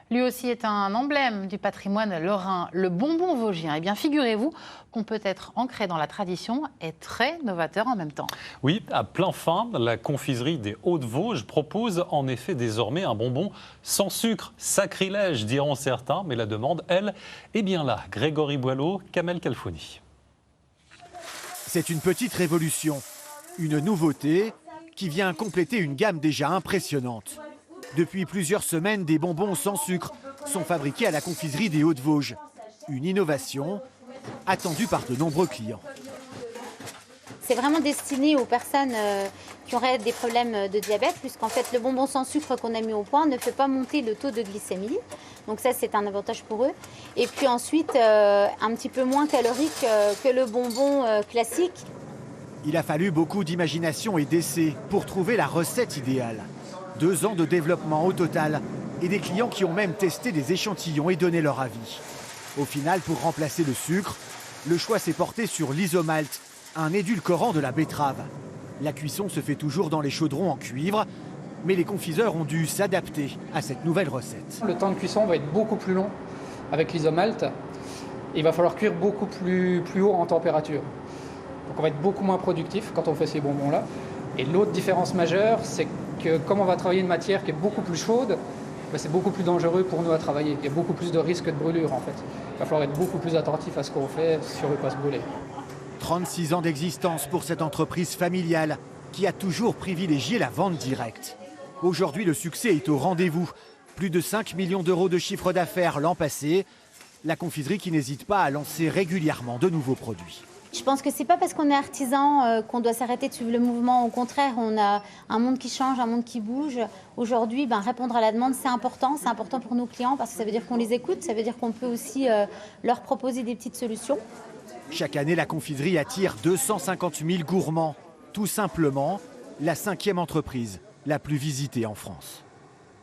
Lui aussi est un emblème du patrimoine lorrain, le bonbon vosgien. Eh bien, figurez-vous qu'on peut être ancré dans la tradition et très novateur en même temps. Oui, à plein fin, la confiserie des Hauts-de-Vosges propose en effet désormais un bonbon sans sucre. Sacrilège, diront certains, mais la demande, elle, est bien là. Grégory Boileau, Kamel Kalfouni. C'est une petite révolution, une nouveauté qui vient compléter une gamme déjà impressionnante. Depuis plusieurs semaines, des bonbons sans sucre sont fabriqués à la confiserie des Hauts-de-Vosges. Une innovation attendue par de nombreux clients. C'est vraiment destiné aux personnes qui auraient des problèmes de diabète, puisqu'en fait le bonbon sans sucre qu'on a mis au point ne fait pas monter le taux de glycémie. Donc ça, c'est un avantage pour eux. Et puis ensuite, un petit peu moins calorique que le bonbon classique. Il a fallu beaucoup d'imagination et d'essais pour trouver la recette idéale. 2 ans de développement au total et des clients qui ont même testé des échantillons et donné leur avis. Au final, pour remplacer le sucre, le choix s'est porté sur l'isomalte, un édulcorant de la betterave. La cuisson se fait toujours dans les chaudrons en cuivre, mais les confiseurs ont dû s'adapter à cette nouvelle recette. Le temps de cuisson va être beaucoup plus long avec l'isomalte. Il va falloir cuire beaucoup plus haut en température. Donc on va être beaucoup moins productif quand on fait ces bonbons-là. Et l'autre différence majeure, c'est que comme on va travailler une matière qui est beaucoup plus chaude, c'est beaucoup plus dangereux pour nous à travailler. Il y a beaucoup plus de risques de brûlure en fait. Il va falloir être beaucoup plus attentif à ce qu'on fait si on ne veut pas se brûler. 36 ans d'existence pour cette entreprise familiale qui a toujours privilégié la vente directe. Aujourd'hui, le succès est au rendez-vous. Plus de 5 millions d'euros de chiffre d'affaires l'an passé. La confiserie qui n'hésite pas à lancer régulièrement de nouveaux produits. Je pense que c'est pas parce qu'on est artisan qu'on doit s'arrêter de suivre le mouvement. Au contraire, on a un monde qui change, un monde qui bouge. Aujourd'hui, répondre à la demande, c'est important. C'est important pour nos clients parce que ça veut dire qu'on les écoute. Ça veut dire qu'on peut aussi leur proposer des petites solutions. Chaque année, la confiserie attire 250 000 gourmands. Tout simplement, la 5e entreprise la plus visitée en France.